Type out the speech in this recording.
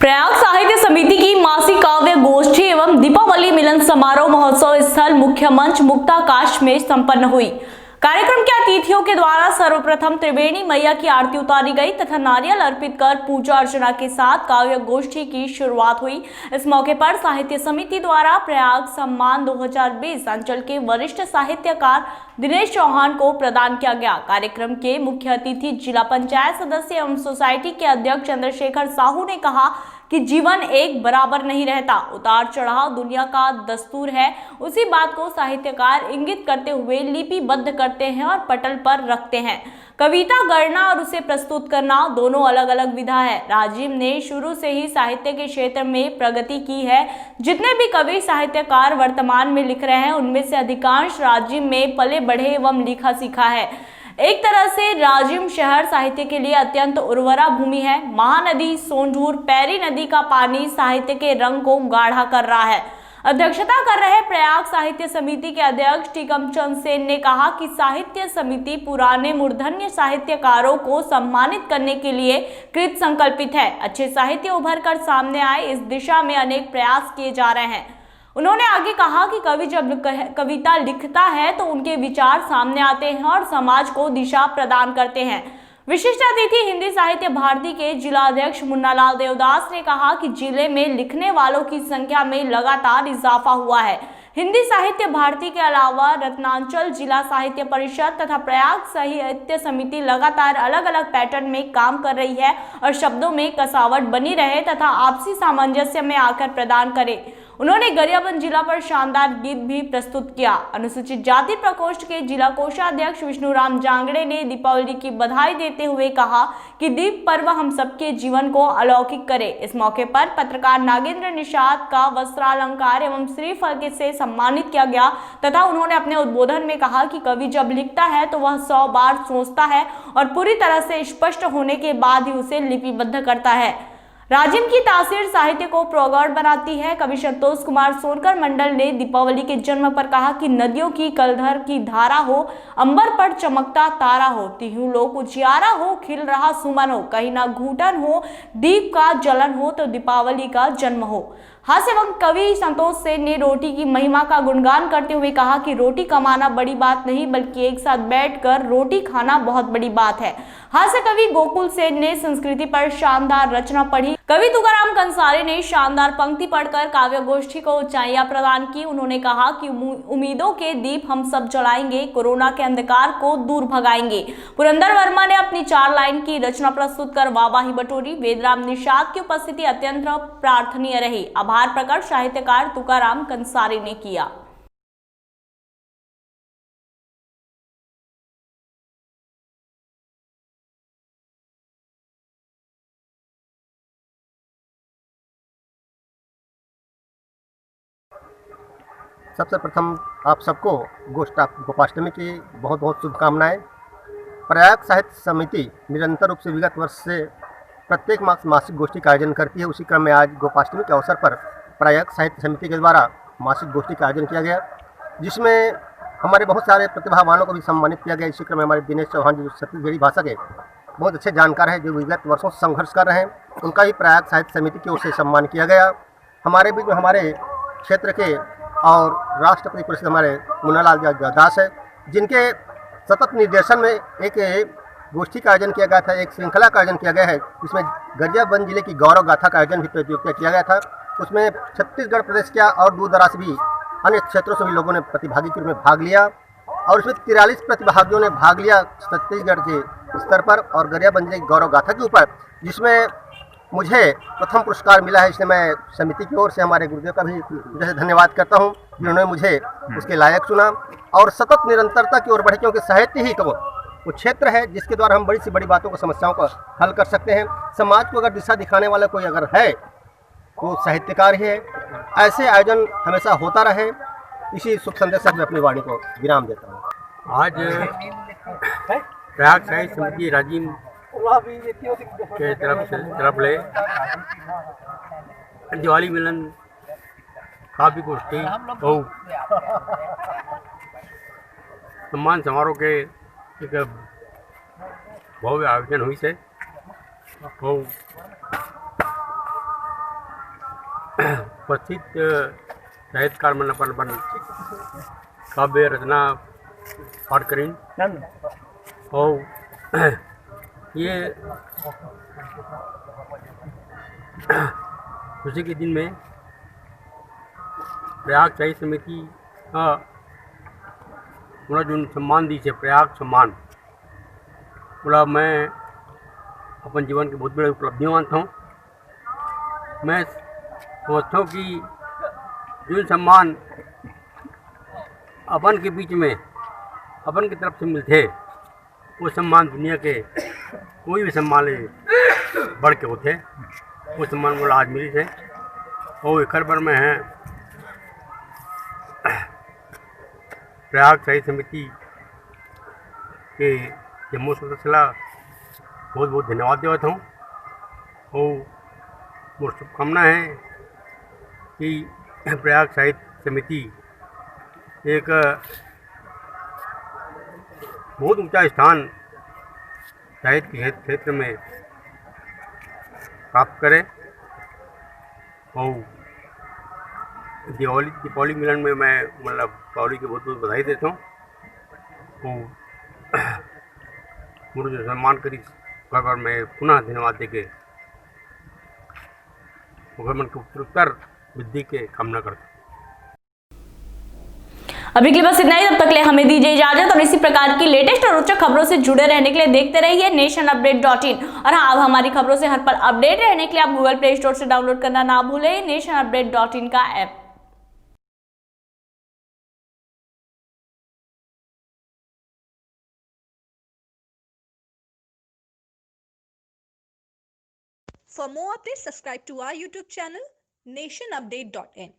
प्रयाग साहित्य समिति की मासिक काव्य गोष्ठी एवं दीपावली मिलन समारोह महोत्सव स्थल मुख्य मंच मुक्ताकाश में संपन्न हुई। कार्यक्रम के अतिथियों के द्वारा सर्वप्रथम त्रिवेणी मैया की आरती उतारी गई तथा नारियल अर्पित कर पूजा अर्चना के साथ काव्य गोष्ठी की शुरुआत हुई। इस मौके पर साहित्य समिति द्वारा प्रयाग सम्मान 2020 अंचल के वरिष्ठ साहित्यकार दिनेश चौहान को प्रदान किया गया। कार्यक्रम के मुख्य अतिथि जिला पंचायत सदस्य एवं सोसाइटी के अध्यक्ष चंद्रशेखर साहू ने कहा कि जीवन एक बराबर नहीं रहता, उतार चढ़ाव दुनिया का दस्तूर है। उसी बात को साहित्यकार इंगित करते हुए लिपिबद्ध करते हैं और पटल पर रखते हैं। कविता गढ़ना और उसे प्रस्तुत करना दोनों अलग अलग विधा है। राजीव ने शुरू से ही साहित्य के क्षेत्र में प्रगति की है। जितने भी कवि साहित्यकार वर्तमान में लिख रहे हैं उनमें से अधिकांश राजीव में पले बढ़े एवं लिखा सीखा है। एक तरह से राजिम शहर साहित्य के लिए अत्यंत उर्वरा भूमि है। महानदी, सोंढूर, पैरी नदी का पानी साहित्य के रंग को गाढ़ा कर रहा है। अध्यक्षता कर रहे प्रयाग साहित्य समिति के अध्यक्ष टीकम चंद सेन ने कहा कि साहित्य समिति पुराने मूर्धन्य साहित्यकारों को सम्मानित करने के लिए कृत संकल्पित है। अच्छे साहित्य उभर कर सामने आए, इस दिशा में अनेक प्रयास किए जा रहे हैं। उन्होंने आगे कहा कि कवि जब कविता लिखता है तो उनके विचार सामने आते हैं और समाज को दिशा प्रदान करते हैं। विशिष्ट अतिथि हिंदी साहित्य भारती के जिला अध्यक्ष मुन्नालाल देवदास ने कहा कि जिले में लिखने वालों की संख्या में लगातार इजाफा हुआ है। हिंदी साहित्य भारती के अलावा रत्नाचल जिला साहित्य परिषद तथा प्रयाग साहित्य समिति लगातार अलग अलग पैटर्न में काम कर रही है और शब्दों में कसावट बनी रहे तथा आपसी सामंजस्य में आकर प्रदान करे। उन्होंने गरियाबंद जिला पर शानदार गीत भी प्रस्तुत किया। अनुसूचित जाति प्रकोष्ठ के जिला कोषाध्यक्ष विष्णुराम जांगड़े ने दीपावली की बधाई देते हुए कहा कि दीप पर्व हम सबके जीवन को अलौकिक करे। इस मौके पर पत्रकार नागेंद्र निषाद का वस्त्रालंकार एवं श्रीफल से सम्मानित किया गया तथा उन्होंने अपने उद्बोधन में कहा कि कवि जब लिखता है तो वह 100 बार सोचता है और पूरी तरह से स्पष्ट होने के बाद ही उसे लिपिबद्ध करता है। राजिम की तासीर साहित्य को प्रौढ़ बनाती है। कवि संतोष कुमार सोनकर मंडल ने दीपावली के जन्म पर कहा कि नदियों की कलधर की धारा हो, अंबर पर चमकता तारा हो, तिहु लोक उजियारा हो, खिल रहा सुमन हो, कहीं ना घूटन हो, दीप का जलन हो तो दीपावली का जन्म हो। हास्य एवं कवि संतोष सेन ने रोटी की महिमा का गुणगान करते हुए कहा कि रोटी कमाना बड़ी बात नहीं बल्कि एक साथ बैठकर रोटी खाना बहुत बड़ी बात है। हास्य कवि गोकुल सेन ने संस्कृति पर शानदार रचना पढ़ी। कवि तुकाराम कंसारी ने शानदार पंक्ति पढ़कर काव्य गोष्ठी को ऊंचाइयां प्रदान की। उन्होंने कहा कि उम्मीदों के दीप हम सब जलाएंगे, कोरोना के अंधकार को दूर भगाएंगे। पुरंदर वर्मा ने अपनी 4 लाइन की रचना प्रस्तुत कर वाहवाही बटोरी। वेदराम निषाद की उपस्थिति अत्यंत प्रार्थनीय रही। आभार प्रकट साहित्यकार तुकाराम कंसारी ने किया। सबसे प्रथम आप सबको गोपाष्टमी की बहुत बहुत शुभकामनाएं। प्रयाग साहित्य समिति निरंतर रूप से विगत वर्ष से प्रत्येक मासिक गोष्ठी का आयोजन करती है। उसी क्रम में आज गोपाष्टमी के अवसर पर प्रयाग साहित्य समिति के द्वारा मासिक गोष्ठी का आयोजन किया गया, जिसमें हमारे बहुत सारे प्रतिभावानों को भी सम्मानित किया गया। इसी क्रम में हमारे दिनेश चौहान जी जो छत्तीसगढ़ी भाषा के बहुत अच्छे जानकार हैं, जो विगत वर्षों से संघर्ष कर रहे हैं, उनका भी प्रयाग साहित्य समिति की ओर से सम्मान किया गया। हमारे बीच में हमारे क्षेत्र के और राष्ट्रपति पुरस्कृत हमारे मुन्नालाल देवदास है, जिनके सतत निर्देशन में एक गोष्ठी का आयोजन किया गया था, एक श्रृंखला का आयोजन किया गया है, जिसमें गरियाबंद जिले की गौरव गाथा का आयोजन भी प्रतियोगिता किया गया था। उसमें छत्तीसगढ़ प्रदेश का और दूर दराज भी अन्य क्षेत्रों से भी लोगों ने प्रतिभागी के रूप में भाग लिया और उसमें 43 प्रतिभागियों ने भाग लिया छत्तीसगढ़ के स्तर पर और गरियाबंद जिले की गौरव गाथा के ऊपर, जिसमें मुझे प्रथम पुरस्कार मिला है। इसलिए मैं समिति की ओर से हमारे गुरुदेव का भी जैसे धन्यवाद करता हूं, जिन्होंने मुझे उसके लायक चुना और सतत निरंतरता की ओर बढ़े, क्योंकि साहित्य ही तो वो क्षेत्र है जिसके द्वारा हम बड़ी से बड़ी बातों को, समस्याओं को हल कर सकते हैं। समाज को अगर दिशा दिखाने वाला कोई अगर है तो साहित्यकार ही है। ऐसे आयोजन हमेशा होता रहे। इसी शुभ संदेश से मैं अपनी वाणी को विराम देता हूँ। आज प्रयाग साहित्य समिति राजीव के तरफ ले दिवाली मिलन काव्य गोष्ठी सम्मान समारोह के एक भव्य आयोजन हुई से उपस्थित साहित्यकार मल्लपन काव्य रचना पाठ करें। और ये खुशी के दिन में प्रयाग साहित्य समिति मुझे जो सम्मान दी है प्रयाग सम्मान, बोला मैं अपन जीवन की बहुत बड़ी उपलब्धियाँ मानता हूँ। मैं समझता हूँ कि जो सम्मान अपन के बीच में अपन की तरफ से मिलते, वो सम्मान दुनिया के कोई भी सम्मान ले बढ़ के होते, वो सम्मान बोला आज मिली थे। और एक पर में है प्रयाग साहित्य समिति के जम्मू सदस्य बहुत बहुत धन्यवाद देता हूँ। और मोर शुभकामना है कि प्रयाग साहित्य समिति एक बहुत ऊंचा स्थान साहित्य के क्षेत्र में प्राप्त करे। और दीपावली मिलन में मैं मतलब दीपावली की बहुत बहुत बधाई देता हूँ। और मुझे जो सम्मान करी पर मैं पुनः धन्यवाद देके मुख्यमंत्री के उत्तरोत्तर वृद्धि के कामना करता हूँ। अभी के लिए बस इतना ही। तब तक के लिए हमें दीजिए इजाजत और इसी प्रकार की लेटेस्ट और रोचक खबरों से जुड़े रहने के लिए देखते रहिए nationupdate.in। और हाँ, अब हमारी खबरों से हर पल अपडेट रहने के लिए आप गूगल प्ले स्टोर से डाउनलोड करना ना भूलें nationupdate.in का app. For more updates, subscribe to our YouTube channel nationupdate.in।